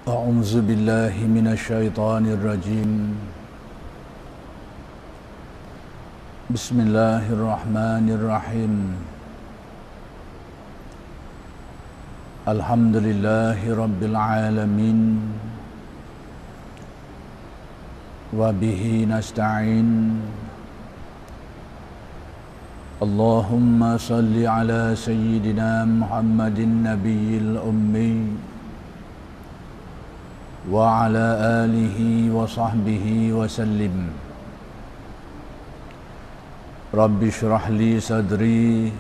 أعوذ بالله من الشيطان الرجيم. بسم الله الرحمن الرحيم. الحمد لله رب العالمين وبه نستعين. اللهم صل على سيدنا محمد النبي الأمي وعلى آله وصحبه وسلم. رب اشرح لي صدري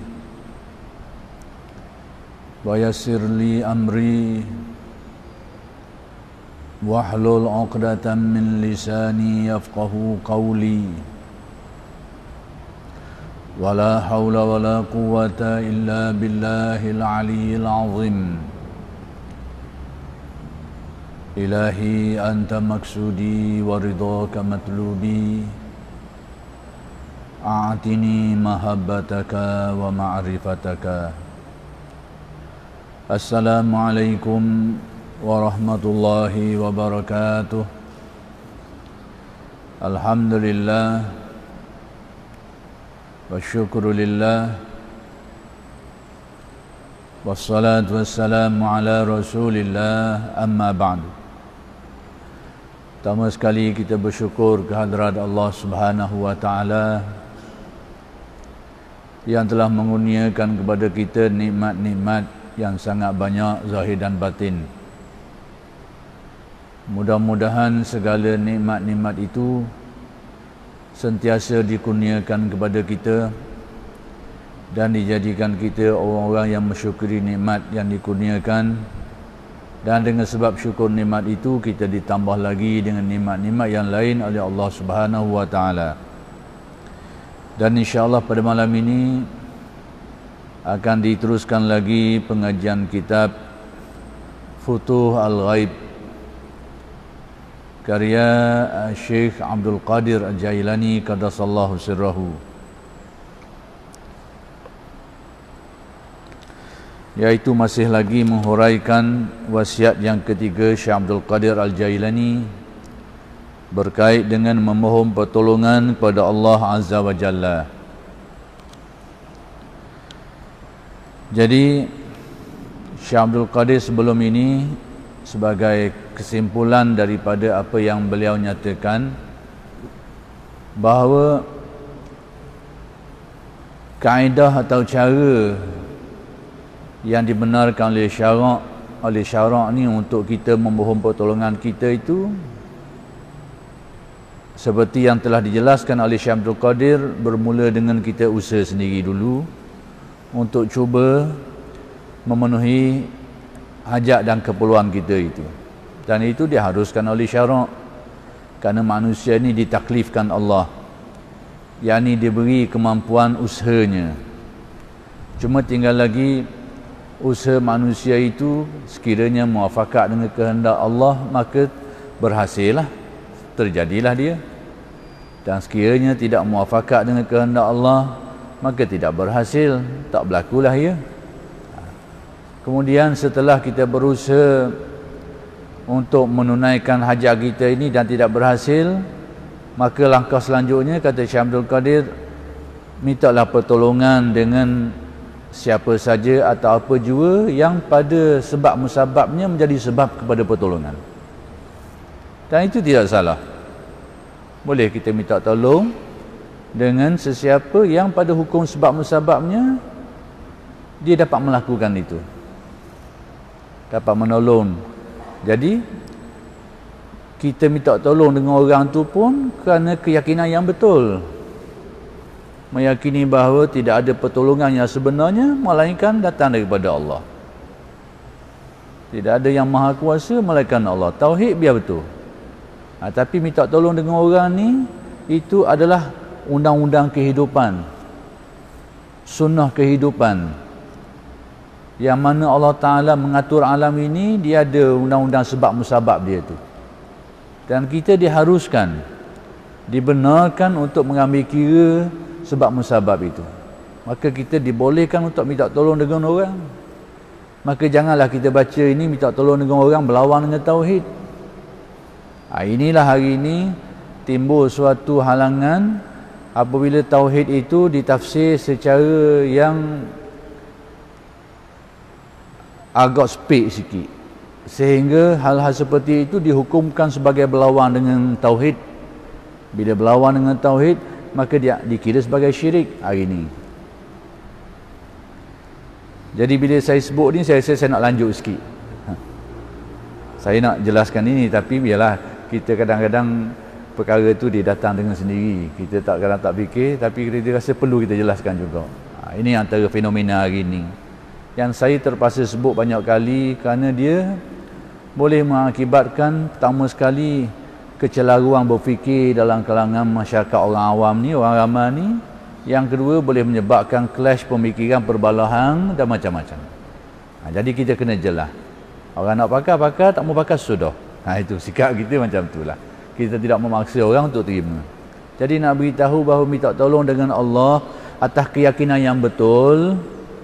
ويسر لي أمري واحلل عقدة من لساني يفقه قولي. ولا حول ولا قوة إلا بالله العلي العظيم. إلهي أنت مقصودي ورضاك مطلوبي، أعطني محبتك ومعرفتك. السلام عليكم ورحمة الله وبركاته. الحمد لله والشكر لله والصلاة والسلام على رسول الله. أما بعد. Pertama sekali kita bersyukur kehadrat Allah Subhanahu wa taala yang telah mengurniakan kepada kita nikmat-nikmat yang sangat banyak zahir dan batin. Mudah-mudahan segala nikmat-nikmat itu sentiasa dikurniakan kepada kita dan dijadikan kita orang-orang yang mensyukuri nikmat yang dikurniakan, dan dengan sebab syukur nikmat itu kita ditambah lagi dengan nikmat-nikmat yang lain oleh Allah Subhanahu wa taala. Dan insya-Allah pada malam ini akan diteruskan lagi pengajian kitab Futuh Al-Ghaib karya Syekh Abdul Qadir Al-Jailani qaddasallahu sirrahu, iaitu masih lagi menghuraikan wasiat yang ketiga Syekh Abdul Qadir Al-Jailani berkait dengan memohon pertolongan kepada Allah Azza wa Jalla. Jadi Syekh Abdul Qadir sebelum ini, sebagai kesimpulan daripada apa yang beliau nyatakan, bahawa kaedah atau cara yang dibenarkan oleh syarak ni untuk kita memohon pertolongan kita itu, seperti yang telah dijelaskan oleh Syekh Abdul Qadir, bermula dengan kita usaha sendiri dulu untuk cuba memenuhi hajat dan keperluan kita itu. Dan itu diharuskan oleh syarak, kerana manusia ni ditaklifkan Allah, yakni diberi kemampuan usahanya. Cuma tinggal lagi usaha manusia itu sekiranya muafakat dengan kehendak Allah, maka berhasillah, terjadilah dia. Dan sekiranya tidak muafakat dengan kehendak Allah, maka tidak berhasil, tak berlakulah ia. Kemudian setelah kita berusaha untuk menunaikan hajat kita ini dan tidak berhasil, maka langkah selanjutnya, kata Syekh Abdul Qadir, mintalah pertolongan dengan siapa saja atau apa jua yang pada sebab musababnya menjadi sebab kepada pertolongan. Dan itu tidak salah. Boleh kita minta tolong dengan sesiapa yang pada hukum sebab musababnya dia dapat melakukan itu, dapat menolong. Jadi kita minta tolong dengan orang tu pun kerana keyakinan yang betul, meyakini bahawa tidak ada pertolongan yang sebenarnya melainkan datang daripada Allah. Tidak ada yang maha kuasa melainkan Allah. Tauhid biar betul. Tapi minta tolong dengan orang ni, itu adalah undang-undang kehidupan, sunnah kehidupan, yang mana Allah Ta'ala mengatur alam ini, dia ada undang-undang sebab musabab dia tu. Dan kita diharuskan, dibenarkan untuk mengambil kira sebab musabab itu. Maka kita dibolehkan untuk minta tolong dengan orang. maka janganlah kita baca ini minta tolong dengan orang berlawan dengan tauhid. Inilah hari ini timbul suatu halangan apabila tauhid itu ditafsir secara yang agak sepik sikit, sehingga hal-hal seperti itu dihukumkan sebagai berlawan dengan tauhid. Bila berlawan dengan tauhid, maka dia dikira sebagai syirik hari ini. Jadi bila saya sebut ni, saya nak lanjut sikit. Saya nak jelaskan ini, tapi biarlah, kita kadang-kadang perkara tu dia datang dengan sendiri. Kita kadang tak fikir, tapi kita rasa perlu kita jelaskan juga. Ini antara fenomena hari ini yang saya terpaksa sebut banyak kali, kerana dia boleh mengakibatkan pertama sekali kecelaruan berfikir dalam kalangan masyarakat orang awam ni, orang ramai ni. Yang kedua, boleh menyebabkan clash pemikiran, perbalahan dan macam-macam. Jadi kita kena jelas. Orang nak pakar, tak mau pakar sudah. Itu sikap kita macam itulah. Kita tidak memaksa orang untuk terima. Jadi nak beritahu bahawa minta tolong dengan Allah atas keyakinan yang betul,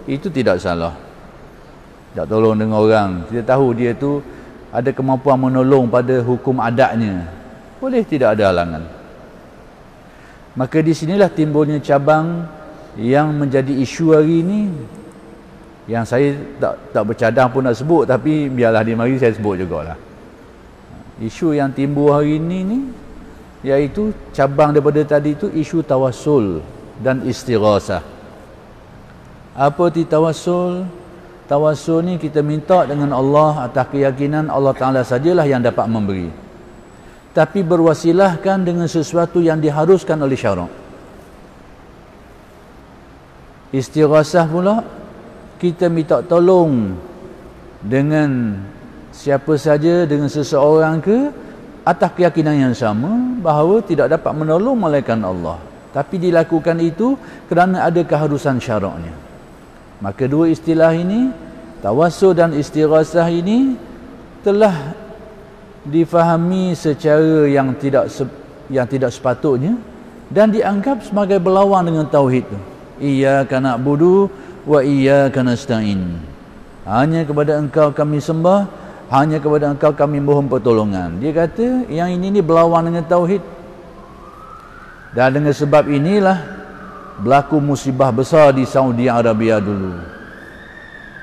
itu tidak salah. Tak tolong dengan orang, kita tahu dia tu ada kemampuan menolong pada hukum adatnya, boleh, tidak ada halangan. Maka di sinilah timbulnya cabang yang menjadi isu hari ini, yang saya tak bercadang pun nak sebut, tapi biarlah di mari saya sebut jugalah. Isu yang timbul hari ini ni, iaitu cabang daripada tadi itu isu tawassul dan istighasah. Apa itu tawassul? Tawassul ni kita minta dengan Allah atas keyakinan Allah Ta'ala sajalah yang dapat memberi, tapi berwasilahkan dengan sesuatu yang diharuskan oleh syarak. Istighasah pula, kita minta tolong dengan siapa saja, dengan seseorang ke, atas keyakinan yang sama bahawa tidak dapat menolong melainkan Allah, tapi dilakukan itu kerana ada keharusan syaraknya. Maka dua istilah ini, tawassul dan istighasah ini, telah difahami secara yang tidak sepatutnya dan dianggap sebagai berlawan dengan tauhid tu. Iyyaka na'budu wa iyyaka nasta'in. Hanya kepada engkau kami sembah, hanya kepada engkau kami mohon pertolongan. Dia kata yang ini berlawan dengan tauhid. Dan dengan sebab inilah berlaku musibah besar di Saudi Arabia dulu,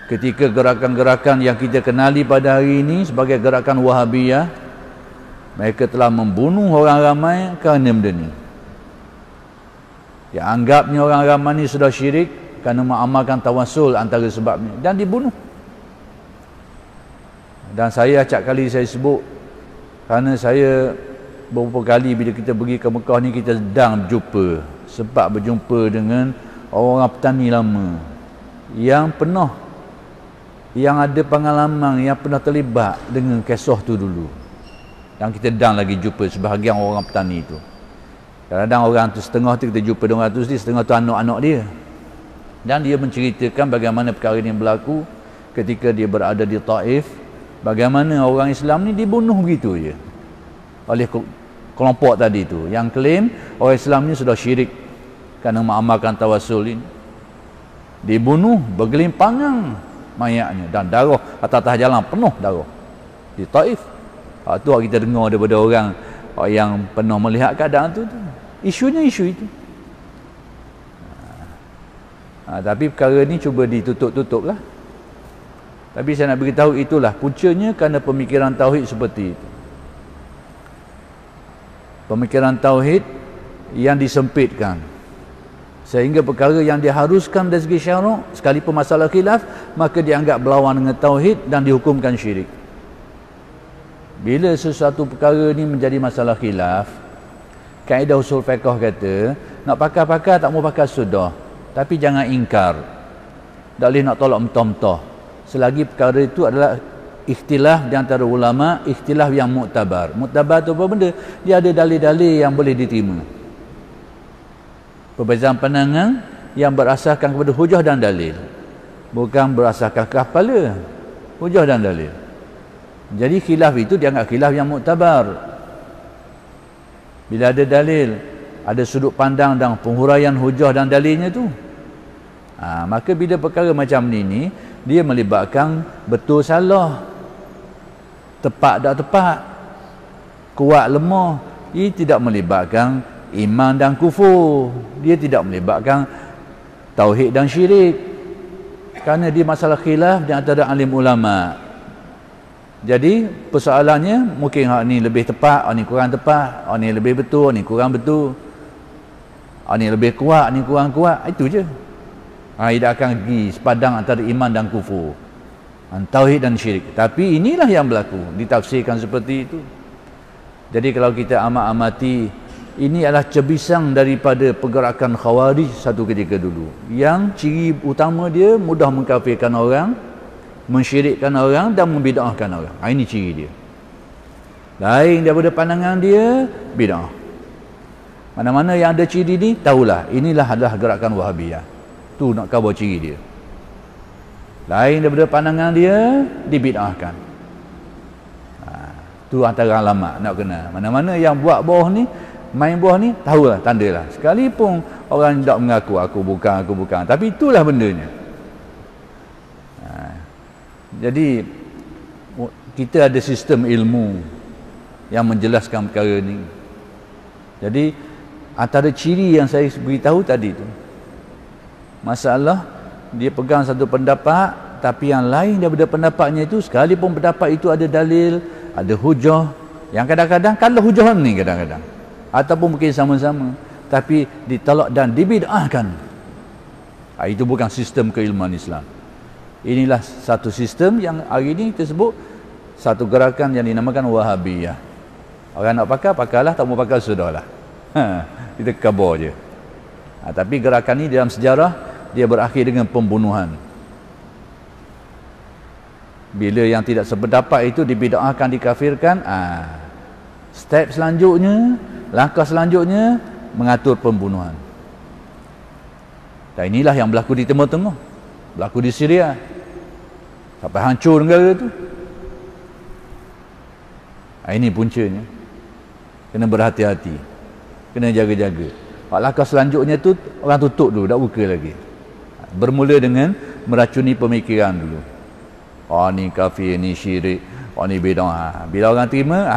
ketika gerakan-gerakan yang kita kenali pada hari ini sebagai gerakan Wahabiyah, mereka telah membunuh orang ramai kerana benda ni. Yang anggapnya orang ramai ni sudah syirik kerana mengamalkan tawassul antara sebabnya, dan dibunuh. Dan saya acap kali saya sebut, kerana saya beberapa kali bila kita pergi ke Mekah ni, kita sedang sempat berjumpa dengan orang petani lama yang ada pengalaman, yang pernah terlibat dengan kisah tu dulu, yang kita sedang lagi jumpa sebahagian orang petani itu. Kadang-kadang orang tu setengah tu kita jumpa dengan orang tu, setengah tu anak-anak dia, dan dia menceritakan bagaimana perkara ini berlaku ketika dia berada di Taif, bagaimana orang Islam ni dibunuh begitu je oleh kelompok tadi tu yang klaim orang Islam ni sudah syirik kerana mengamalkan tawassul ini. Dibunuh bergelimpangan mayatnya, dan darah atas jalan penuh darah di Taif. Tu kita dengar daripada orang yang pernah melihat keadaan tu. Isunya isu itu. Tapi perkara ni cuba ditutup-tutup lah. Tapi saya nak beritahu itulah puncanya kerana pemikiran tauhid seperti itu. Pemikiran tauhid yang disempitkan, sehingga perkara yang diharuskan dari segi syarak, sekalipun masalah khilaf, maka dianggap berlawan dengan tauhid dan dihukumkan syirik. Bila sesuatu perkara ni menjadi masalah khilaf, kaedah usul fiqh kata, nak pakar-pakar tak mau pakar sudah, tapi jangan ingkar, tak boleh nak tolak mentah-mentah, selagi perkara itu adalah ikhtilaf di antara ulama, ikhtilaf yang muktabar. Muktabar tu apa benda? Dia ada dalil-dalil yang boleh diterima. Perbezaan pandangan yang berasaskan kepada hujah dan dalil, bukan berasaskan kepala, hujah dan dalil. Jadi khilaf itu dianggap khilaf yang muktabar. Bila ada dalil, ada sudut pandang dan penghuraian hujah dan dalilnya tu, maka bila perkara macam ni Dia melibatkan betul salah, tepat tak tepat, kuat lemah. Ia tidak melibatkan iman dan kufur. Dia tidak melibatkan tauhid dan syirik. Kerana dia masalah khilaf di antara alim ulama. Jadi persoalannya mungkin hak ni lebih tepat, hak ni kurang tepat, hak ni lebih betul, hak ni kurang betul, hak ni lebih kuat, hak ni kurang kuat. Itu je. Dia akan pergi sepadang antara iman dan kufur, tauhid dan syirik. Tapi inilah yang berlaku, ditafsirkan seperti itu. Jadi kalau kita amat-amati, ini adalah cebisang daripada pergerakan Khawarij satu ketika dulu, yang ciri utama dia mudah mengkafirkan orang, mensyirikkan orang dan membid'ahkan orang. Ini ciri dia. Lain daripada pandangan dia, bid'ah. Mana-mana yang ada ciri ni, tahulah inilah adalah gerakan Wahabiyah. Tu nak khabar ciri dia. Lain daripada pandangan dia, dibid'ahkan. Tu antara alamat nak kena. Mana-mana yang buat bawah ni, main bawah ni, tahulah, tandalah. Sekalipun orang tak mengaku aku bukan, tapi itulah bendanya. Jadi kita ada sistem ilmu yang menjelaskan perkara ni. Jadi antara ciri yang saya beritahu tadi tu, masalah dia pegang satu pendapat, tapi yang lain daripada pendapatnya itu, sekalipun pendapat itu ada dalil, ada hujah, yang kadang-kadang kalau hujah ni kadang-kadang ataupun mungkin sama-sama, tapi ditolak dan dibid'ahkan. Itu bukan sistem keilmuan Islam. Inilah satu sistem yang hari ini kita sebut satu gerakan yang dinamakan Wahabiyah. Orang nak pakai, pakailah, tak mau pakai, sudahlah. Kita kabar je. Tapi gerakan ini dalam sejarah dia berakhir dengan pembunuhan. Bila yang tidak sependapat itu dibid'ahkan, dikafirkan, step selanjutnya, langkah selanjutnya mengatur pembunuhan. Dan inilah yang berlaku di Timur Tengah, berlaku di Syria, sampai hancur negara tu. Ini puncanya. Kena berhati-hati, kena jaga-jaga. Langkah selanjutnya tu orang tutup dulu, tak buka lagi. Bermula dengan meracuni pemikiran dulu. Ni kafir, ni syirik, ni bid'ah. Bila orang terima,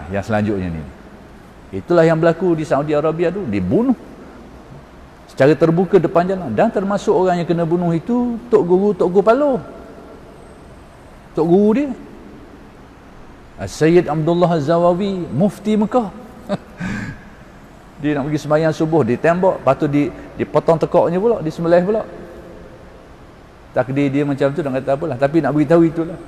yang selanjutnya ni. Itulah yang berlaku di Saudi Arabia tu, dibunuh secara terbuka depan jalan. Dan termasuk orang yang kena bunuh itu Tok Guru Paloh, Tok Guru dia Sayyid Abdullah Az-Zawawi, mufti Mekah. Dia nak pergi sembahyang subuh, ditembak, lepas tu dipotong tekaknya pula, disembelih pula. Takdir dia macam tu, nak kata apalah, tapi nak beritahu itulah.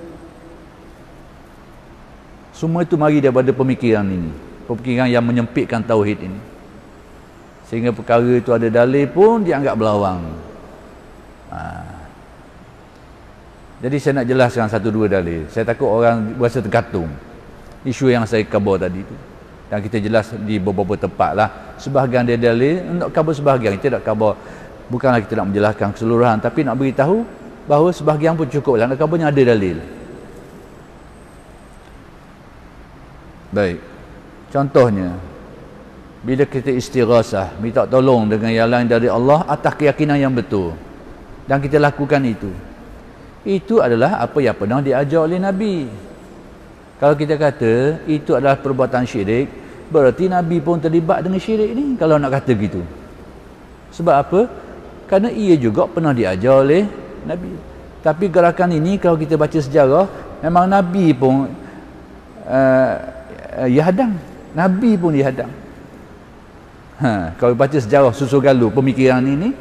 Semua itu mari daripada pemikiran ini, pemikiran yang menyempitkan tauhid ini, sehingga perkara itu ada dalil pun dianggap berlawang. Jadi saya nak jelaskan satu dua dalil. Saya takut orang berasa tergantung isu yang saya khabar tadi itu. Dan kita jelas di beberapa tempat lah. Sebahagian dia dalil, nak khabar sebahagian. Kita nak khabar, bukanlah kita nak menjelaskan keseluruhan, tapi nak beritahu bahawa sebahagian pun cukup lah. Nak khabarnya ada dalil. Baik. Contohnya, bila kita istighasah, minta tolong dengan yang lain dari Allah atas keyakinan yang betul, dan kita lakukan itu adalah apa yang pernah diajar oleh Nabi. Kalau kita kata itu adalah perbuatan syirik, berarti Nabi pun terlibat dengan syirik ni, kalau nak kata gitu. Sebab apa? Kerana ia juga pernah diajar oleh Nabi. Tapi gerakan ini kalau kita baca sejarah, memang Nabi pun hadang. Nabi pun dihadang. Kalau baca sejarah Susu Galuh, pemikiran ini,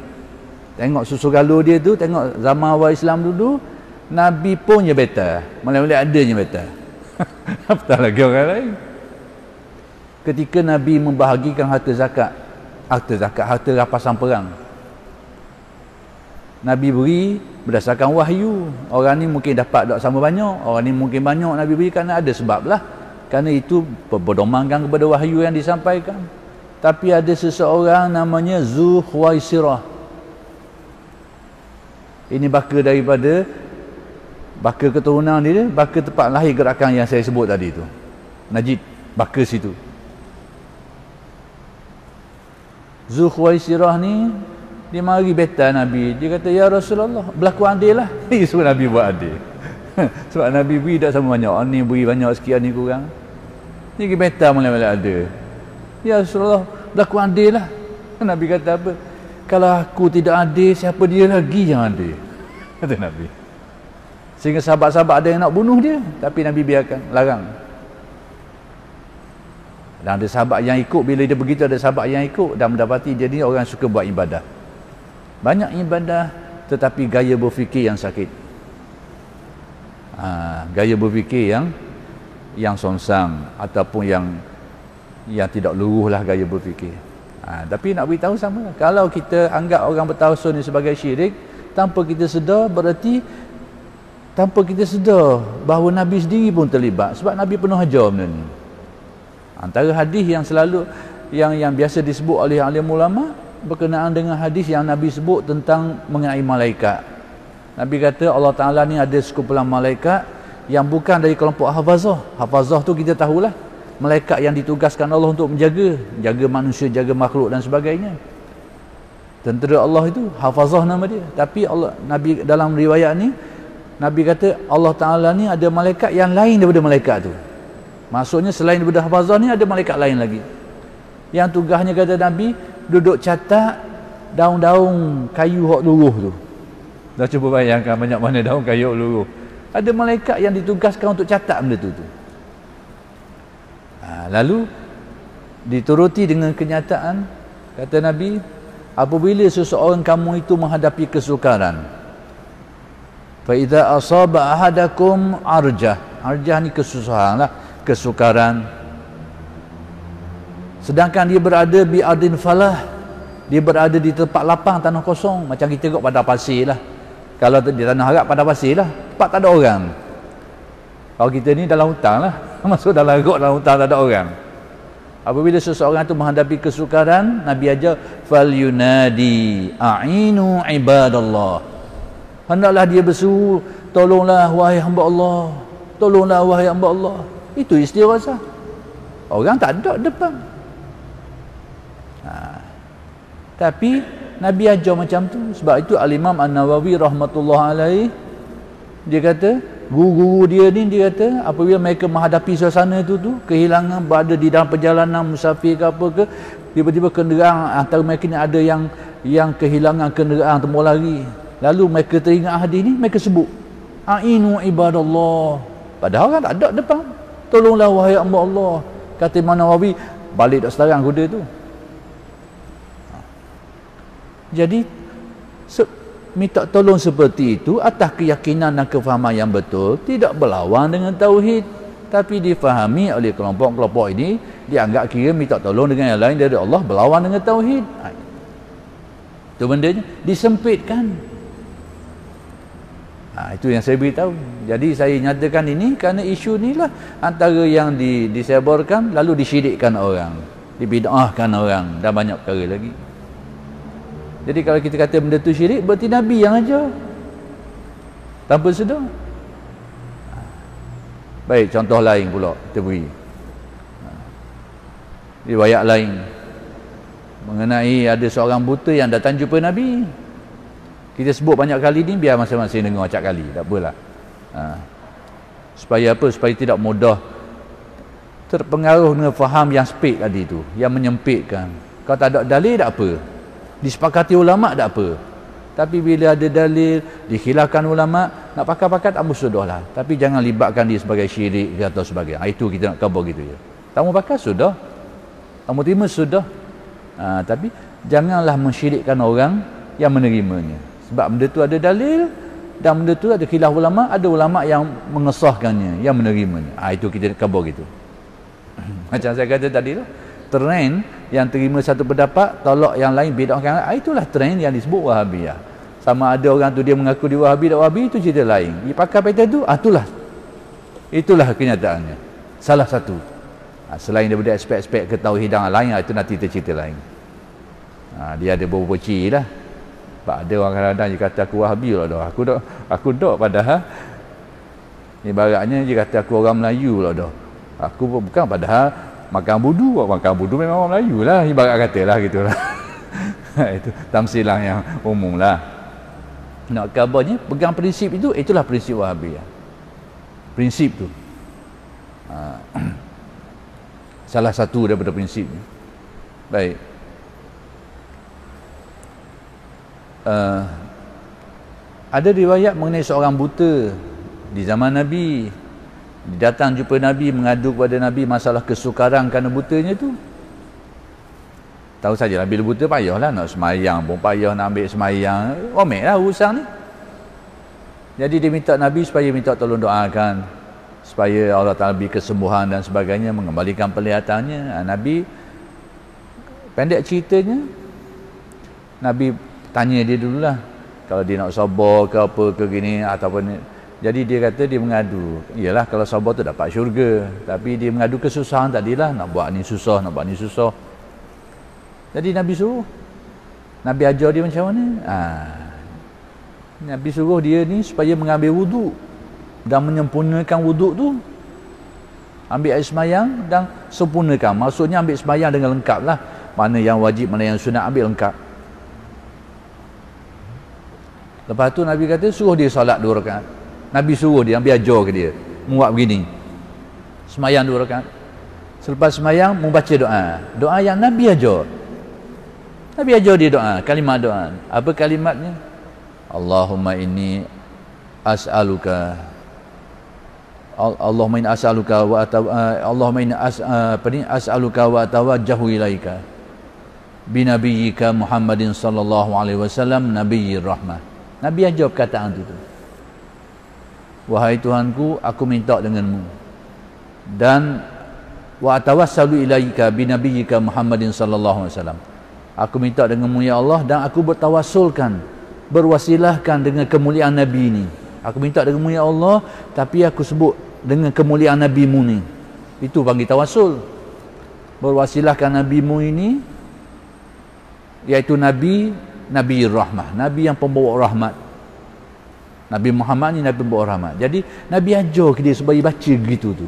tengok Susu Galuh dia tu, tengok zaman awal Islam dulu, Nabi pun je betul, malah-malah adanya betul. Apatah lagi orang lain. Ketika Nabi membahagikan harta zakat, harta rampasan perang, Nabi beri berdasarkan wahyu. Orang ni mungkin dapat tak sama banyak, orang ni mungkin banyak Nabi beri kerana ada sebab lah. Kerana itu berdomankan kepada wahyu yang disampaikan. Tapi ada seseorang namanya Zu Khuwaisirah. Ini baka keturunan dia, baka tempat lahir gerakan yang saya sebut tadi tu. Najib, baka situ. Zu Khuwaisirah ni Dia mari beta Nabi. Dia kata, ya Rasulullah, berlaku adil lah. Dia suruh Nabi buat adil. Sebab Nabi beri tak sama banyak. Ni beri banyak sikit, ni kurang. Dia pergi beta mulai-mulai ada. Ya Rasulullah, berlaku adil lah. Nabi kata apa? Kalau aku tidak adil, siapa dia lagi yang adil? Kata Nabi. Sehingga sahabat-sahabat ada yang nak bunuh dia, tapi Nabi biarkan, larang. Dan ada sahabat yang ikut, bila dia begitu ada sahabat yang ikut dan mendapati dia ni orang suka buat ibadah. Banyak ibadah tetapi gaya berfikir yang sakit. Gaya berfikir yang songsang ataupun yang tidak luruh lah gaya berfikir. Tapi nak beritahu sama, kalau kita anggap orang bertawassul ni sebagai syirik tanpa kita sedar, berarti tanpa kita sedar bahawa Nabi sendiri pun terlibat, sebab Nabi penuh ajar benda ni. Antara hadis yang selalu yang biasa disebut oleh alim ulama berkenaan dengan hadis yang Nabi sebut tentang mengenai malaikat. Nabi kata Allah Ta'ala ni ada sekumpulan malaikat yang bukan dari kelompok hafazah. Hafazah tu kita tahulah, malaikat yang ditugaskan Allah untuk jaga manusia, jaga makhluk dan sebagainya. Tentera Allah itu hafazah nama dia. Tapi Allah, Nabi dalam riwayat ni Nabi kata Allah Ta'ala ni ada malaikat yang lain daripada malaikat tu. Maksudnya selain daripada hafazah ni ada malaikat lain lagi yang tugasnya, kata Nabi, duduk catat daun-daun kayu hok luruh tu. Dah cuba bayangkan banyak mana daun kayu hok luruh. Ada malaikat yang ditugaskan untuk catat benda tu. Lalu dituruti dengan kenyataan, kata Nabi, apabila seseorang kamu itu menghadapi kesukaran, fa idza asaba ahadakum arjah ni kesusahan lah, kesukaran, sedangkan dia berada bi ardin falah, dia berada di tempat lapang, tanah kosong, macam kita tengok pada pasir lah. Kalau di tanah Arab pada pasir lah, tempat tak ada orang. Kalau kita ni dalam hutan lah, masuk dalam got, dalam hutan tak ada orang. Apabila seseorang itu menghadapi kesukaran, Nabi ajar fal yunadi a'inu ibadallah, hendaklah dia berseru, tolonglah wahai hamba Allah, tolonglah wahai hamba Allah. Itu istighasah. Orang tak ada depan. Tapi Nabi ajar macam tu. Sebab itu Al-Imam An-Nawawi rahmatullah alaih, dia kata guru-guru dia ni, dia kata apabila mereka menghadapi suasana itu tu, kehilangan, berada di dalam perjalanan musafir ke apa ke, tiba-tiba kenderaan antara mereka ni ada yang kehilangan kenderaan, temu lari, lalu mereka teringat hadis ni, mereka sebut a'inu ibadallah, padahal kan tak ada depan. Tolonglah wahai hamba Allah. Kata Imam Nawawi, balik tak selarang kuda tu. Jadi minta tolong seperti itu atas keyakinan dan kefahaman yang betul, tidak berlawan dengan tauhid, tapi difahami oleh kelompok-kelompok ini, dianggap kira minta tolong dengan yang lain dari Allah berlawan dengan tauhid. Itu bendanya disempitkan. Itu yang saya beritahu. Jadi saya nyatakan ini kerana isu inilah antara yang disebarkan lalu disyirikkan orang, dibid'ahkan orang dan banyak perkara lagi. Jadi kalau kita kata benda tu syirik, berarti Nabi yang ajar tanpa sedar. Baik, contoh lain pula kita beri. Riwayat lain mengenai ada seorang buta yang datang jumpa Nabi. Kita sebut banyak kali ni biar masing-masing dengar acap kali, tak apalah. Supaya apa? Supaya tidak mudah terpengaruh dengan faham yang sempit tadi tu, yang menyempitkan. Kalau tak ada dalil tak apa, disepakati ulama tak apa, tapi bila ada dalil dikhilafkan ulama, nak pakai-pakai tak musudahlah, tapi jangan libatkan dia sebagai syirik atau sebagainya. Itu kita nak khabar gitu je. Kamu pakai sudah, kamu terima sudah, tapi janganlah mensyirikkan orang yang menerimanya, sebab benda tu ada dalil dan benda tu ada khilaf ulama, ada ulama yang mengesahkannya, yang menerimanya. Itu kita nak khabar gitu. Macam saya kata tadi tu, trend yang terima satu pendapat, tolak yang lain, bid'ahkan, itulah trend yang disebut Wahabiyah. Sama ada orang tu dia mengaku dia Wahabi tak Wahabi, itu cerita lain. Dia pakai pattern tu, itulah kenyataannya. Salah satu. Selain daripada aspek-aspek ketauhidan lain, itu nanti kita cerita lain. Dia ada beberapa ciri lah. Sebab ada orang kadang-kadang dia kata aku Wahabi lah dah. Aku dah padahal ibaratnya dia kata aku orang Melayu lah dah. Aku bukan, padahal makan budu memang orang Melayu lah, ibarat kata lah gitulah. Itu tamsilah yang umum lah. Nak khabarnya pegang prinsip itu, itulah prinsip Wahabiyah. Prinsip tu salah satu daripada prinsipnya. Baik. Ada riwayat mengenai seorang buta di zaman Nabi. Dia datang jumpa Nabi, mengadu kepada Nabi masalah kesukaran kerana butanya tu. Tahu saja bila buta payahlah nak semayang pun payah, nak ambil semayang omel lah urusan ni. Jadi dia minta Nabi supaya minta tolong doakan supaya Allah Ta'ala beri kesembuhan dan sebagainya, mengembalikan penglihatannya. Nabi pendek ceritanya, Nabi tanya dia dululah kalau dia nak sabar ke apa ke gini ataupun. Jadi dia kata dia mengadu, iyalah kalau sabar tu dapat syurga, tapi dia mengadu kesusahan tadilah, nak buat ni susah, nak buat ni susah. Jadi Nabi suruh, Nabi ajar dia macam mana. Nabi suruh dia ni supaya mengambil wuduk dan menyempurnakan wuduk tu, ambil air semayang dan sempurnakan. Maksudnya ambil semayang dengan lengkap lah, mana yang wajib, mana yang sunat, ambil lengkap. Lepas tu Nabi kata suruh dia solat 2 rakaat. Nabi suruh dia, ambil ajar ke dia, buat begini, semayang 2 rakaat. Selepas semayang membaca doa, doa yang Nabi ajar. Nabi ajar dia doa, kalimat doa. Apa kalimatnya? Allahumma inni as'aluka, Allahumma inni as'aluka wa Allahumma inni as'aluka wa atawajjahu ilaika binabiyyika Muhammadin sallallahu alaihi wasallam nabiyyir rahmah. Nabi ajar perkataan itu. Wahai Tuhanku, aku minta denganmu, dan wa atawassalu ilaika binabiyyika Muhammadin sallallahu alaihi wasallam. Aku minta denganmu ya Allah, dan aku bertawassulkan, berwasilahkan dengan kemuliaan Nabi ini. Aku minta denganmu ya Allah, tapi aku sebut dengan kemuliaan Nabi-Mu ni. Itu panggil tawassul. Berwasilahkan Nabi-Mu ini, iaitu Nabi Rahmah, Nabi yang pembawa rahmat. Nabi Muhammad ni Nabi pembawa rahmat. Jadi Nabi ajar ke dia supaya baca gitu tu.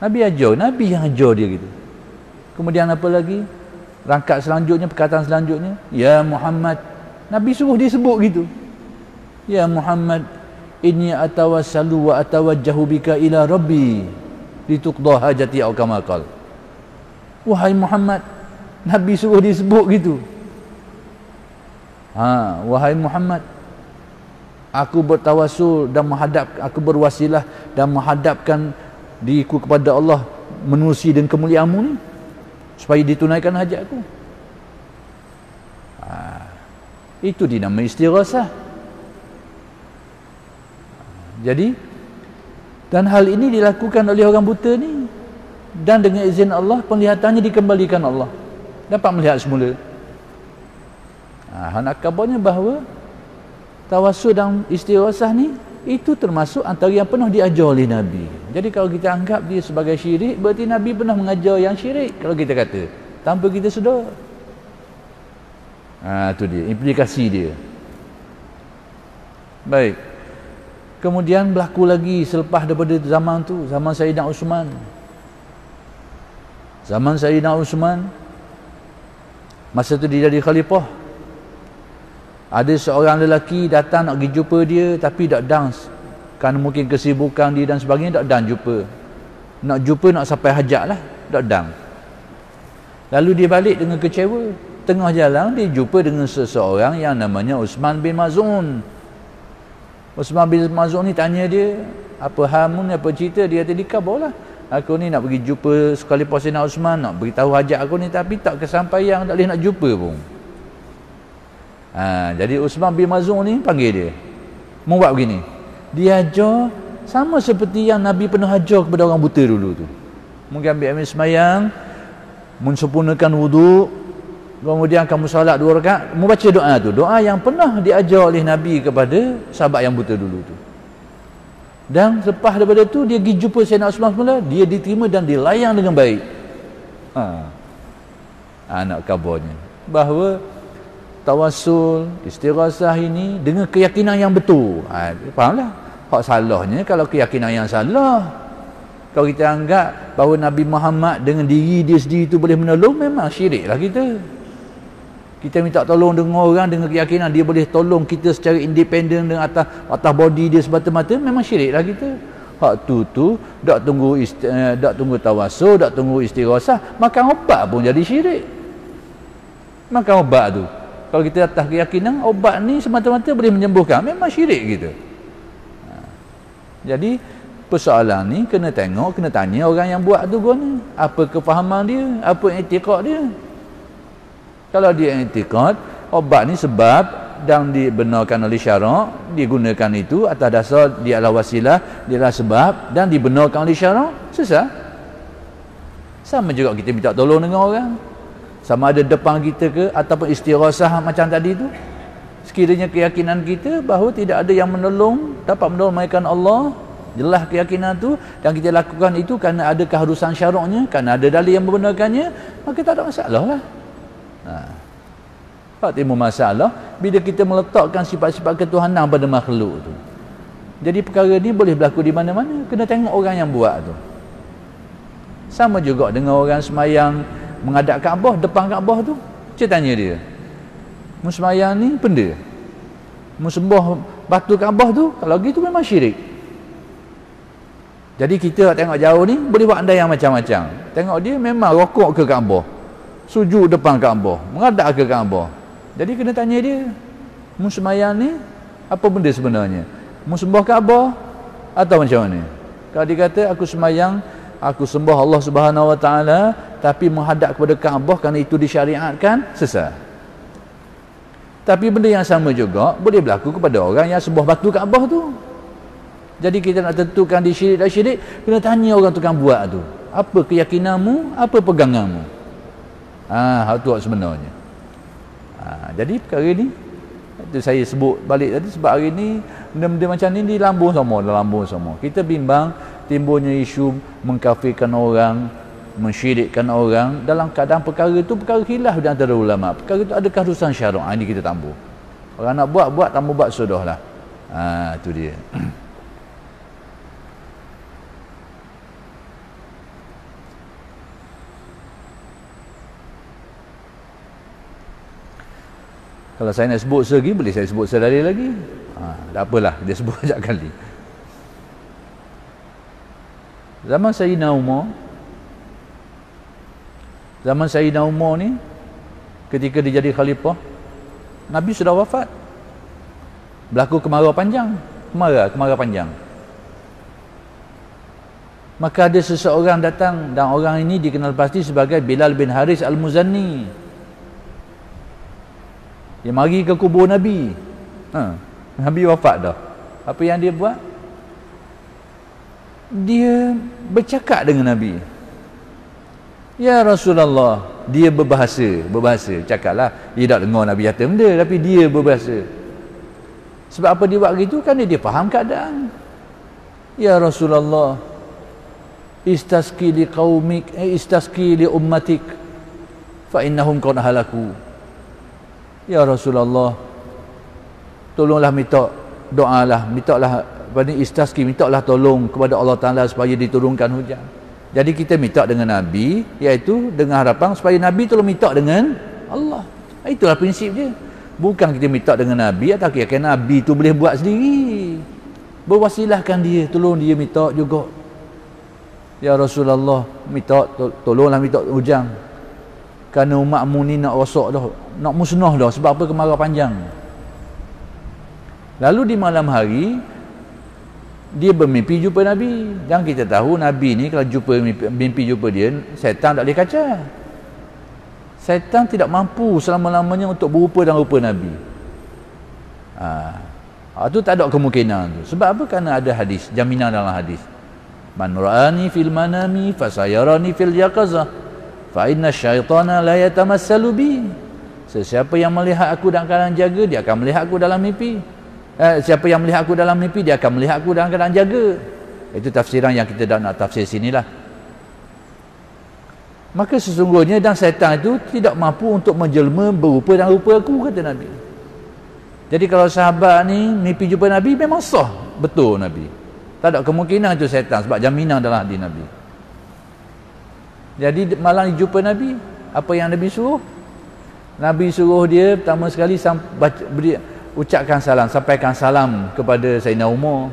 Nabi ajar, Nabi yang ajar dia gitu. Kemudian apa lagi? Rangkap selanjutnya, perkataan selanjutnya, ya Muhammad. Nabi suruh dia sebut gitu. Ya Muhammad, inni atawassalu wa atawajjahu bika ila rabbi lituqda hajati au kama qala. Wahai Muhammad, Nabi suruh dia sebut gitu. Wahai Muhammad, aku bertawassul dan aku berwasilah dan menghadapkan diriku kepada Allah menerusi dengan kemuliaan-Mu ni supaya ditunaikan hajatku. Itu dinamai istighasah. Jadi, dan hal ini dilakukan oleh orang buta ni, dan dengan izin Allah penglihatannya dikembalikan Allah, dapat melihat semula. Nak kabarnya bahawa tawassul dan istighasah ni itu termasuk antara yang pernah diajar oleh Nabi. Jadi kalau kita anggap dia sebagai syirik, berarti Nabi pernah mengajar yang syirik, kalau kita kata tanpa kita sedar. Itu dia implikasi dia. Baik. Kemudian berlaku lagi selepas daripada zaman tu, zaman Sayyidina Uthman. Zaman Sayyidina Uthman, masa tu dia jadi khalifah, ada seorang lelaki datang nak pergi jumpa dia, tapi tak dang, kerana mungkin kesibukan dia dan sebagainya, tak dang jumpa. Nak jumpa nak sampai hajat lah, tak dang. Lalu dia balik dengan kecewa. Tengah jalan dia jumpa dengan seseorang yang namanya Uthman bin Maz'un. Uthman bin Maz'un ni tanya dia, apa hamun, apa cerita? Dia kata, dikabarlah, aku ni nak pergi jumpa sekali Sayyidina Uthman, nak beritahu hajat aku ni, tapi tak kesampaian, tak boleh nak jumpa pun. Jadi Uthman bin Maz'un ni panggil dia, mau buat begini, dia ajar sama seperti yang Nabi pernah ajar kepada orang buta dulu tu. Mungkin ambil air semayang, mensempurnakan wuduk, kemudian kamu salat 2 rakaat, membaca doa tu, doa yang pernah diajar oleh Nabi kepada sahabat yang buta dulu tu. Dan lepas daripada tu dia pergi jumpa Sayyidina Uthman semula, dia diterima dan dilayang dengan baik. Nak kabarnya bahawa tawassul, istighasah ini dengan keyakinan yang betul. Fahamlah? Hak salahnya kalau keyakinan yang salah. Kalau kita anggap bahawa Nabi Muhammad dengan diri dia sendiri itu boleh menolong, memang syiriklah kita. Kita minta tolong dengan orang dengan keyakinan dia boleh tolong kita secara independen dengan atas body dia semata-mata, memang syiriklah kita. Hak tu dak tunggu tawasul, dak tunggu istighatsah, makan obat pun jadi syirik. Makan obat tu, kalau kita atas keyakinan obat ni semata-mata boleh menyembuhkan, memang syirik kita. Jadi persoalan ni kena tengok, kena tanya orang yang buat tu guna. Apa kefahaman dia, apa i'tiqad dia. Kalau dia i'tiqad obat ni sebab dan dibenarkan oleh syarak, digunakan itu atas dasar dia adalah wasilah, dia adalah sebab dan dibenarkan oleh syarak, sesat. Sama juga kita minta tolong dengan orang, sama ada depan kita ke ataupun istighasah macam tadi tu, sekiranya keyakinan kita bahawa tidak ada yang menolong, dapat menolong melainkan Allah, jelas keyakinan tu, dan kita lakukan itu kerana ada keharusan syaraknya, kerana ada dalil yang membenarkannya, maka tak ada masalah lah. Pak timbul masalah bila kita meletakkan sifat-sifat ketuhanan pada makhluk tu. Jadi perkara ni boleh berlaku di mana-mana, kena tengok orang yang buat tu. Sama juga dengan orang semayang menghadap Kaabah, depan Kaabah tu, saya tanya dia, mu semayang ni benda, mu sembah batu Kaabah tu, kalau gitu memang syirik. Jadi kita tengok jauh ni boleh buat andai yang macam-macam. Tengok dia memang rokok ke Kaabah, sujud depan Kaabah, menghadap ke Kaabah. Jadi kena tanya dia, mu semayang ni apa benda sebenarnya? Mu sembah Kaabah atau macam mana? Kalau dia kata aku semayang, aku sembah Allah Subhanahu Wa Taala, tapi menghadap kepada Kaabah kerana itu disyariatkan, sesat. Tapi benda yang sama juga boleh berlaku kepada orang yang sembah batu Kaabah tu. Jadi kita nak tentukan di syirik dan syirik, kena tanya orang tukang buat tu, apa keyakinanmu, apa peganganmu. Itu sebenarnya. Jadi perkara ni itu saya sebut balik tadi, sebab hari ni benda-benda macam ni di lambung semua. Kita bimbang timbulnya isu mengkafirkan orang, mensyirikkan orang dalam keadaan perkara itu perkara khilaf di antara ulama. Perkara itu ada keharusan syarak. Ini kita tambah. Orang nak buat, tambah buat sudahlah. Itu dia. Kalau saya nak sebut segi, boleh saya sebut sedari lagi. Tak apalah, dia sebut sekejap kali. Zaman Sayyidina Umar ni, ketika dia jadi khalifah, Nabi sudah wafat. Berlaku kemarau panjang. Maka ada seseorang datang, dan orang ini dikenal pasti sebagai Bilal bin Haris Al-Muzanni. Dia mari ke kubur Nabi. Nabi wafat dah. Apa yang dia buat? Dia bercakap dengan Nabi. Ya Rasulullah. Dia berbahasa. Cakaplah. Dia tak dengar Nabi kata benda, tapi dia berbahasa. Sebab apa dia buat begitu? Kerana dia faham keadaan. Ya Rasulullah, istasqi li qaumik, istasqi li ummatik, fa innahum qad halaku. Ya Rasulullah, tolonglah minta doalah, mintalah pada istasqi, mintalah tolong kepada Allah Taala supaya diturunkan hujan. Jadi kita minta dengan Nabi, iaitu dengan harapan supaya Nabi tolong minta dengan Allah. Itulah prinsip dia. Bukan kita minta dengan Nabi atau kira-kira Nabi tu boleh buat sendiri. Berwasilahkan dia, tolong dia minta juga. Ya Rasulullah, minta tolonglah minta hujan. Kerana umatmu ni nak rosak dah, nak musnah dah, sebab apa? Kemarau panjang. Lalu di malam hari dia bermimpi jumpa Nabi, dan kita tahu Nabi ni kalau mimpi jumpa dia, syaitan tak boleh kacau. Syaitan tidak mampu selama-lamanya untuk berupa dan rupa Nabi. Itu tak ada kemungkinan tu. Sebab apa? Kerana ada hadis, jaminan dalam hadis. Man ra'ani fil manami fasayarani fil yaqazah. Fa inna syaitana la yatamassalu bi. Sesiapa yang melihat aku dalam keadaan jaga, dia akan melihat aku dalam mimpi. Siapa yang melihat aku dalam mimpi, dia akan melihat aku dalam keadaan jaga. Itu tafsiran yang kita dah nak tafsir sinilah. Maka sesungguhnya dan syaitan itu tidak mampu untuk menjelma berupa dan rupa aku, kata Nabi. Jadi kalau sahabat ni mimpi jumpa Nabi, memang sah betul Nabi. Tak ada kemungkinan itu syaitan, sebab jaminan dalam hadis Nabi. Jadi malam jumpa Nabi, apa yang Nabi suruh? Nabi suruh dia pertama sekali ucapkan salam, sampaikan salam kepada Sayyidina Umar.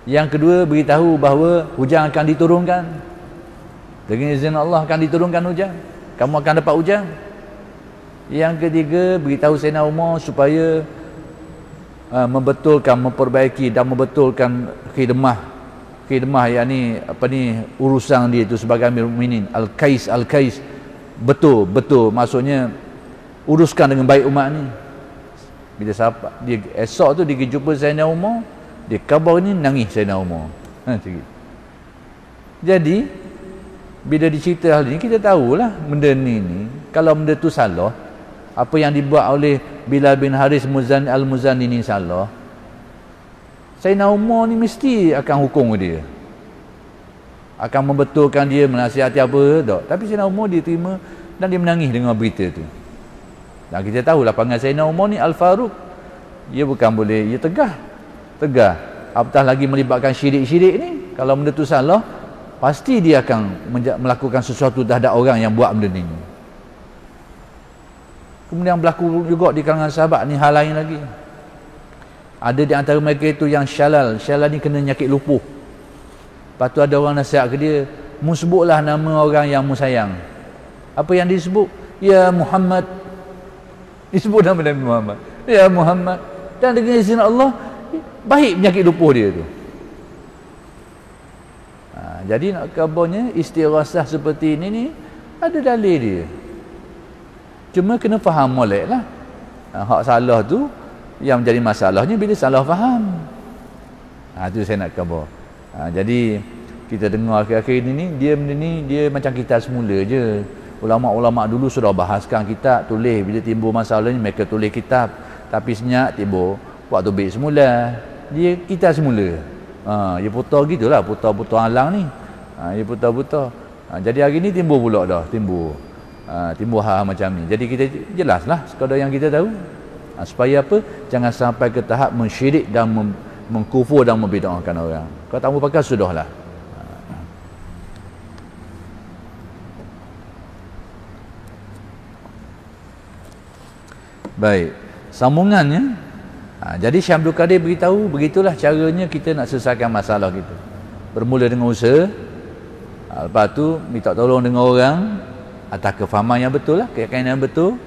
Yang kedua, beritahu bahawa hujan akan diturunkan. Dengan izin Allah akan diturunkan hujan. Kamu akan dapat hujan. Yang ketiga, beritahu Sayyidina Umar supaya membetulkan, memperbaiki dan membetulkan khidmah yakni urusan dia itu sebagai Amirul Mukminin. Al-Qais betul maksudnya uruskan dengan baik umat ni. Bila dia esok tu dia pergi jumpa Sayyidina Umar, dia khabar ni nangis Sayyidina Umar. Jadi bila dicerita hal ni, kita tahulah benda ni kalau benda tu salah, apa yang dibuat oleh Bilal bin Haris Al-Muzani ni salah, Sayyidina Umar ni mesti akan hukum dia, akan membetulkan dia, menasihati apa tak. Tapi Sayyidina Umar dia terima dan dia menangis dengan berita tu. Dan kita tahulah panggil Sayyidina Umar ni Al-Faruq, dia bukan boleh, dia tegah, apatah lagi melibatkan syirik ni. Kalau benda tu salah, pasti dia akan melakukan sesuatu terhadap orang yang buat benda ni. Kemudian berlaku juga di kalangan sahabat ni hal lain lagi. Ada di antara mereka itu yang syalal ni kena nyakit lupuh. Lepas tu ada orang nasihat ke dia, mu sebutlah nama orang yang mu sayang. Apa yang disebut? Ya Muhammad. Disebut nama Nabi Muhammad. Ya Muhammad. Dan dengan izin Allah, baik penyakit lupuh dia tu. Jadi nak kabarnya istighasah seperti ini ni ada dalil dia. Cuma kena faham molek lah. Hak salah tu yang menjadi masalahnya bila salah faham. Itu saya nak khabar. Jadi kita dengar akhir-akhir ini dia macam kita semula je. Ulama-ulama dulu sudah bahaskan kitab, tulis bila timbul masalah ni mereka tulis kitab. Tapi senyap timbul waktu baik semula. Dia kita semula. Dia putar gitulah, putar alang ni. Dia putar. Jadi hari ni timbul pula dah, timbul hal macam ni. Jadi kita jelaslah sekadar yang kita tahu. Supaya apa? Jangan sampai ke tahap mensyirik dan mengkufur dan membid'ahkan orang. Kalau tak mau pakai sudahlah. Baik, sambungannya. Jadi Syekh Abdul Qadir beritahu, begitulah caranya kita nak selesaikan masalah kita. Bermula dengan usaha, lepas tu minta tolong dengan orang atas kefahaman yang betul lah, keyakinan yang betul.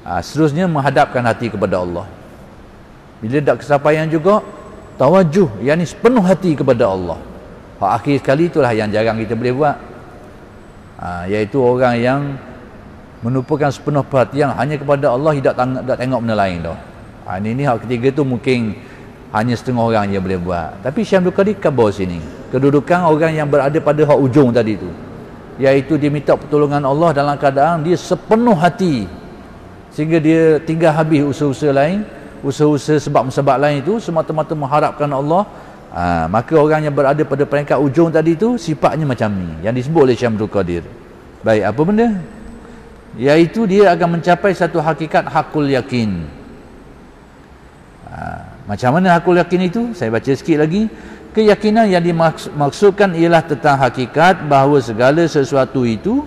Seterusnya menghadapkan hati kepada Allah. Bila tak kesampaian juga, tawajuh, yakni sepenuh hati kepada Allah. Hak akhir sekali itulah yang jarang kita boleh buat. Iaitu orang yang menupukan sepenuh perhatian hanya kepada Allah, tidak tengok benda lain dah. Ini hak ketiga tu mungkin hanya setengah orang je boleh buat. Tapi Syekh Abdul Qadir khabar sini kedudukan orang yang berada pada hak ujung tadi tu, iaitu dia minta pertolongan Allah dalam keadaan dia sepenuh hati, sehingga dia tinggal habis usaha-usaha lain, usaha-usaha sebab-sebab lain itu, semata-mata mengharapkan Allah. Maka orang yang berada pada peringkat ujung tadi tu sifatnya macam ni yang disebut oleh Syekh Abdul Qadir. Baik, apa benda? Iaitu dia akan mencapai satu hakikat hakul yakin. Macam mana hakul yakin itu? Saya baca sikit lagi. Keyakinan yang dimaksudkan ialah tentang hakikat bahawa segala sesuatu itu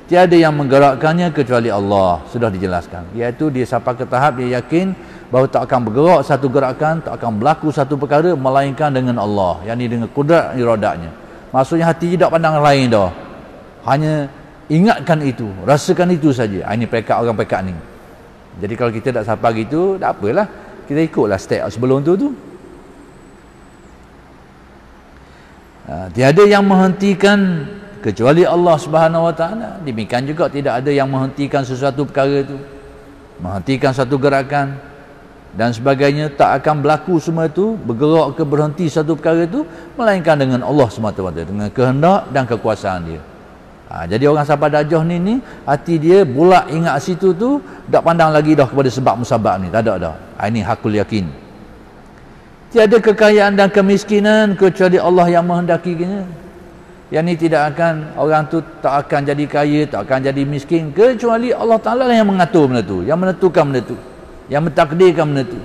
tiada yang menggerakkannya kecuali Allah. Sudah dijelaskan. Iaitu dia sampai ke tahap dia yakin bahawa tak akan bergerak satu gerakan, tak akan berlaku satu perkara melainkan dengan Allah, yakni dengan kudrat iradatnya. Maksudnya hati tidak pandang lain dah, hanya ingatkan itu, rasakan itu saja. Ini pekat orang pekat ni. Jadi kalau kita tak sampai gitu, tak apalah, kita ikutlah step sebelum tu. Tiada yang menghentikan kecuali Allah Subhanahu Wa Taala. Demikian juga tidak ada yang menghentikan sesuatu perkara itu, menghentikan satu gerakan dan sebagainya. Tak akan berlaku semua itu, bergerak ke berhenti satu perkara itu, melainkan dengan Allah semata-mata, dengan kehendak dan kekuasaan dia. Jadi orang sampai dajah ni hati dia bulak ingat situ tu, tak pandang lagi dah kepada sebab musabab ni, tak ada dah. Ini hakul yakin. Tiada kekayaan dan kemiskinan kecuali Allah yang menghendakinya. Yang ni tidak akan, orang tu tak akan jadi kaya, tak akan jadi miskin kecuali Allah Ta'ala yang mengatur benda tu, yang menentukan benda tu, yang mentakdirkan benda tu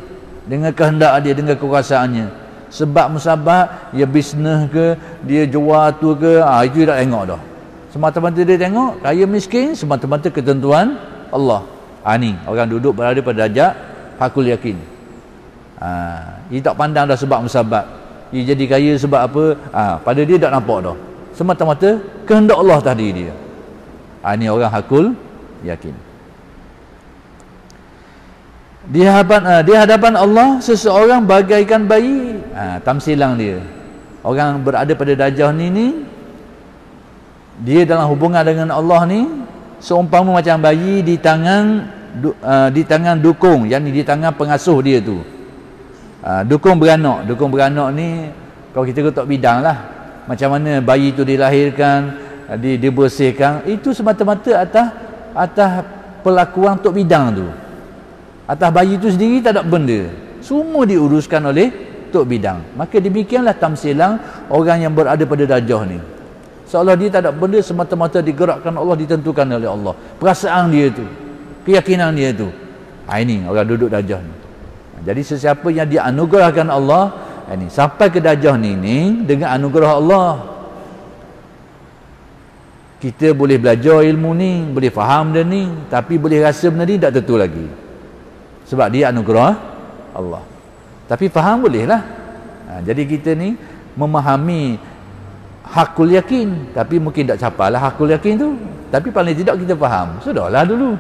dengan kehendak dia, dengan kekuasaannya. Sebab musabab, dia bisnes ke, dia jual tu ke, itu dia tak tengok dah. Semata-mata dia tengok kaya miskin semata-mata ketentuan Allah. Ni orang duduk berada pada darjat hakul yakin. Dia tak pandang dah sebab musabab, dia jadi kaya sebab apa, pada dia tak nampak dah, semata-mata kehendak Allah tadi dia. Ni orang hakul yakin. Di hadapan Allah seseorang bagaikan bayi. Tamsilang dia, orang berada pada darjah ni dia dalam hubungan dengan Allah ni seumpama macam bayi di tangan dukung, yakni di tangan pengasuh dia tu. Dukung beranak ni kalau kita ketuk bidang lah, macam mana bayi tu dilahirkan, dibersihkan, itu semata-mata atas pelakuan tok bidang tu. Atas bayi tu sendiri tak ada benda, semua diuruskan oleh tok bidang. Maka demikianlah tamsilang orang yang berada pada darjah ni, seolah dia tak ada benda, semata-mata digerakkan Allah, ditentukan oleh Allah. Perasaan dia tu, keyakinan dia tu. Ini orang duduk darjah ni. Jadi sesiapa yang dianugerahkan Allah ini sampai ke darjah ni dengan anugerah Allah, kita boleh belajar ilmu ni, boleh faham dia ni, tapi boleh rasa benda ni tak tentu lagi, sebab dia anugerah Allah. Tapi faham boleh lah. Jadi kita ni memahami hakul yakin, tapi mungkin tak capai lah hakul yakin tu, tapi paling tidak kita faham, sudahlah dulu.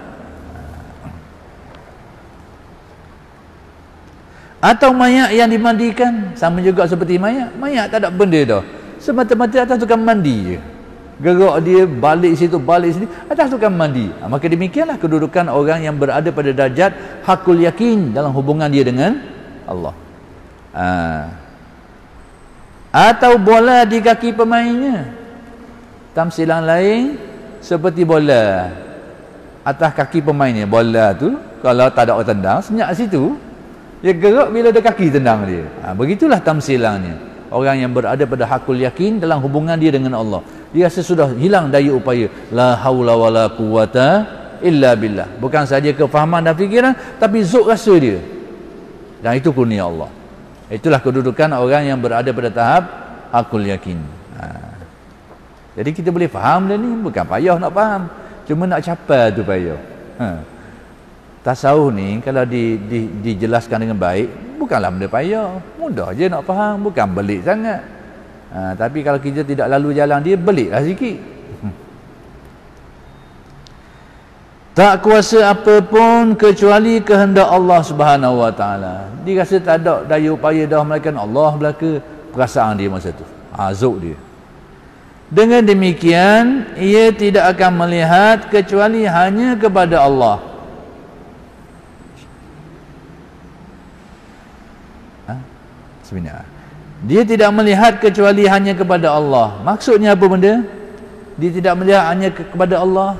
Atau mayat yang dimandikan, sama juga seperti mayat tak ada benda dah, semata-mata atas tukang mandi je, gerak dia balik situ balik sini atas tukang mandi. Maka demikianlah kedudukan orang yang berada pada darjat hakul yakin dalam hubungan dia dengan Allah. Atau bola di kaki pemainnya. Tamsilan lain seperti bola atas kaki pemainnya. Bola tu kalau tak ada orang tendang, senyap situ, dia gerak bila ada kaki tendang dia. Begitulah tamsilannya orang yang berada pada hakul yakin dalam hubungan dia dengan Allah. Dia rasa sudah hilang daya upaya, la haula wala quwata illa billah. Bukan saja kefahaman dan fikiran, tapi zuk rasa dia, dan itu kurnia Allah. Itulah kedudukan orang yang berada pada tahap hakul yakin. Jadi kita boleh faham dia ni, bukan payah nak faham, cuma nak capai tu payah. Tasawuf ni kalau dijelaskan dengan baik, bukanlah benda payah, mudah je nak faham, bukan belit sangat. Tapi kalau kita tidak lalu jalan dia, belitlah sikit. Tak kuasa apa pun kecuali kehendak Allah Subhanahu Wa Taala. Dia rasa tak ada daya upaya dah, melainkan Allah belaka. Perasaan dia masa tu, zuk dia. Dengan demikian ia tidak akan melihat kecuali hanya kepada Allah. Sebenarnya dia tidak melihat kecuali hanya kepada Allah. Maksudnya apa benda? Dia tidak melihat hanya kepada Allah.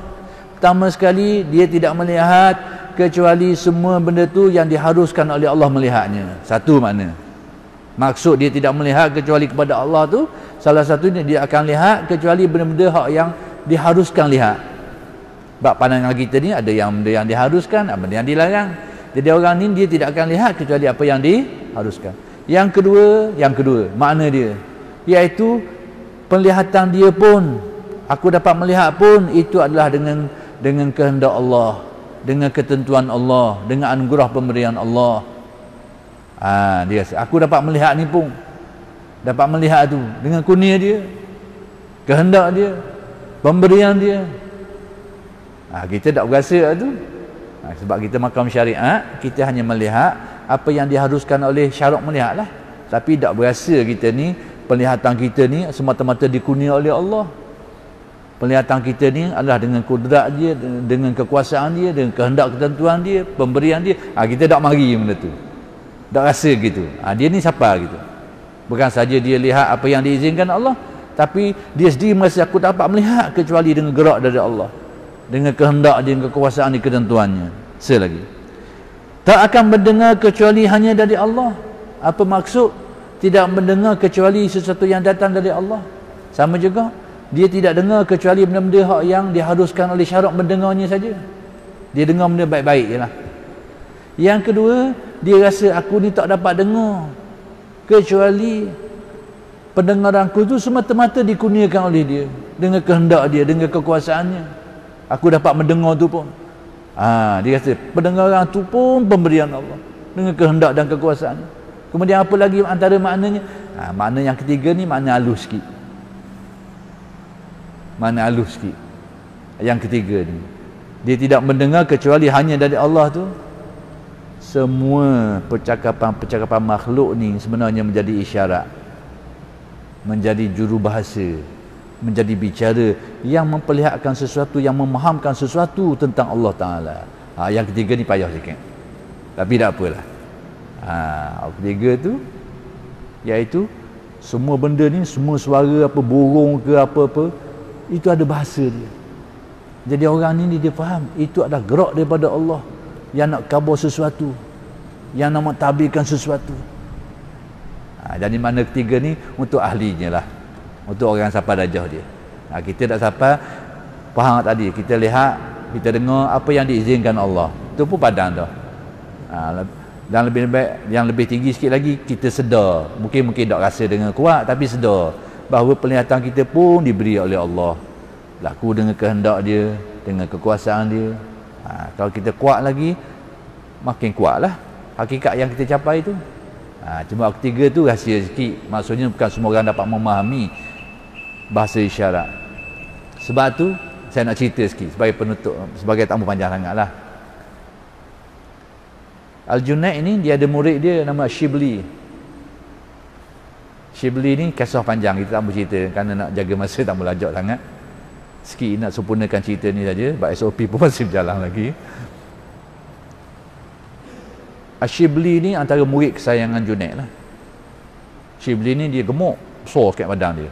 Pertama sekali, dia tidak melihat kecuali semua benda tu yang diharuskan oleh Allah melihatnya. Satu makna. Maksud dia tidak melihat kecuali kepada Allah tu, salah satunya dia akan lihat kecuali benda-benda hak yang diharuskan lihat. Sebab pandangan kita ni ada yang benda yang diharuskan, ada benda yang dilarang. Jadi orang ni dia tidak akan lihat kecuali apa yang diharuskan. Yang kedua makna dia, iaitu penglihatan dia pun, aku dapat melihat pun, itu adalah dengan kehendak Allah, dengan ketentuan Allah, dengan anugerah pemberian Allah. Dia aku dapat melihat ni pun, dapat melihat tu dengan kurnia dia, kehendak dia, pemberian dia. Kita tak berasa tu. Sebab kita makam syariat, kita hanya melihat apa yang diharuskan oleh syarak melihat lah. Tapi tak berasa kita ni, penglihatan kita ni semata-mata dikurnia oleh Allah. Penglihatan kita ni adalah dengan kudrat dia, dengan kekuasaan dia, dengan kehendak ketentuan dia, pemberian dia. Kita tak mari benda tu, tak rasa gitu. Dia ni siapa gitu. Bukan saja dia lihat apa yang diizinkan Allah, tapi dia sendiri merasa aku tak dapat melihat kecuali dengan gerak dari Allah, dengan kehendak dia, dengan kekuasaan dia, ketentuannya. Selagi tak akan mendengar kecuali hanya dari Allah. Apa maksud? Tidak mendengar kecuali sesuatu yang datang dari Allah. Sama juga, dia tidak dengar kecuali benda-benda hak yang diharuskan oleh syarak mendengarnya saja. Dia dengar benda baik-baik je lah. Yang kedua, dia rasa aku ni tak dapat dengar kecuali pendengaranku tu semata-mata dikurniakan oleh dia, dengan kehendak dia, dengan kekuasaannya. Aku dapat mendengar tu pun. Dia kata pendengaran tu pun pemberian Allah dengan kehendak dan kekuasaan. Kemudian apa lagi antara maknanya? Makna yang ketiga ni makna halus sikit. Makna halus sikit. Yang ketiga ni, dia tidak mendengar kecuali hanya dari Allah tu. Semua percakapan makhluk ni sebenarnya menjadi isyarat, menjadi jurubahasa, menjadi bicara yang memperlihatkan sesuatu, yang memahamkan sesuatu tentang Allah Ta'ala. Yang ketiga ni payah sikit, tapi tak apalah. Yang ketiga tu iaitu semua benda ni, semua suara apa, burung ke apa-apa, itu ada bahasa dia. Jadi orang ni dia faham itu adalah gerak daripada Allah yang nak kabar sesuatu, yang nak mentadbirkan sesuatu. Jadi makna ketiga ni untuk ahlinya lah, untuk orang sampai darjah dia. Kita tak sampai faham tadi, kita lihat, kita dengar apa yang diizinkan Allah, itu pun padan dah. Dan lebih baik, yang lebih tinggi sikit lagi, kita sedar, mungkin tak rasa dengan kuat, tapi sedar bahawa penglihatan kita pun diberi oleh Allah, laku dengan kehendak dia, dengan kekuasaan dia. Kalau kita kuat lagi, makin kuatlah hakikat yang kita capai itu. Cuma ketiga tu rahsia sikit, maksudnya bukan semua orang dapat memahami bahasa isyarat. Sebab tu saya nak cerita sikit sebagai penutup, sebagai tak panjang sangat lah. Al-Junaid ni dia ada murid dia nama Shibli. Shibli ni kisah panjang, kita tak boleh cerita kerana nak jaga masa, tak boleh lajak sangat. Sikit nak sempurnakan cerita ni saja, sebab SOP pun masih berjalan lagi. Shibli ni antara murid kesayangan Junaid lah. Shibli ni dia gemuk, besar sikit badan dia.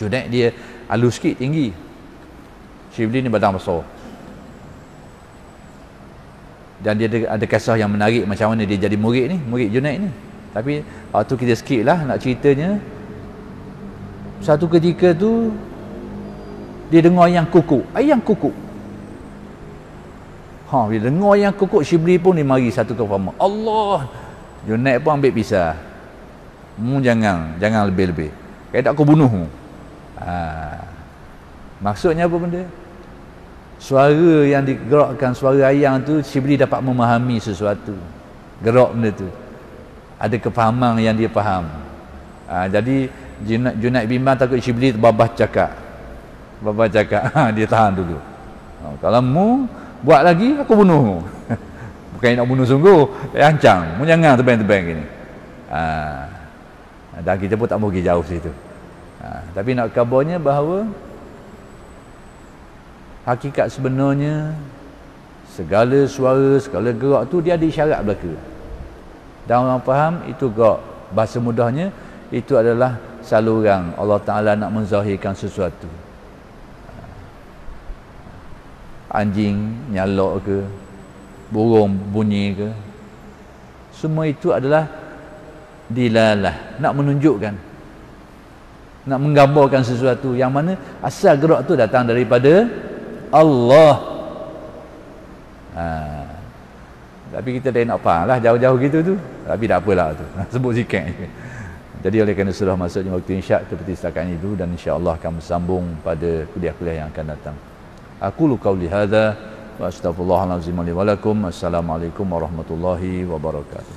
Junaid dia halus sikit, tinggi. Shibli ni badan besar. Dan dia ada kisah yang menarik macam mana dia jadi murid ni, murid Junaid ni. Tapi waktu kita skip lah nak ceritanya. Satu ketika tu dia dengar ayam kukuk. Bila dengar ayam kukuk, Shibli pun dia mari satu kefahaman. Allah. Junaid pun ambil pisah. Jangan lebih-lebih. Kayak tak kau bunuh. Maksudnya apa benda? Suara yang digerakkan, suara ayam tu, Shibli dapat memahami sesuatu, gerak benda tu, ada kefahaman yang dia faham. Jadi Junaid bimbang takut Shibli babah cakap. Dia tahan dulu. Kalau mu buat lagi, aku bunuh. Bukan nak bunuh sungguh, ancang, mu jangan tebang-tebang gini. Dan kita pun tak mau pergi jauh situ. Tapi nak kabarnya bahawa hakikat sebenarnya segala suara, segala gerak tu dia ada isyarat belaka. Dan orang faham itu gerak. Bahasa mudahnya itu adalah saluran Allah Ta'ala nak menzahirkan sesuatu. Anjing nyalok ke, burung bunyi ke, semua itu adalah dilalah, nak menunjukkan, nak menggambarkan sesuatu yang mana asal gerak tu datang daripada Allah. Tapi kita dah nak faham lah jauh-jauh gitu tu, tapi tak apalah tu, sebut sikit. Jadi oleh kerana sudah masuknya waktu insya, seperti setakat ini dulu, dan insya-Allah akan bersambung pada kuliah-kuliah yang akan datang. Aku lu qauli hadza wa astaghfirullahalazim li wa lakum. Assalamualaikum warahmatullahi wabarakatuh.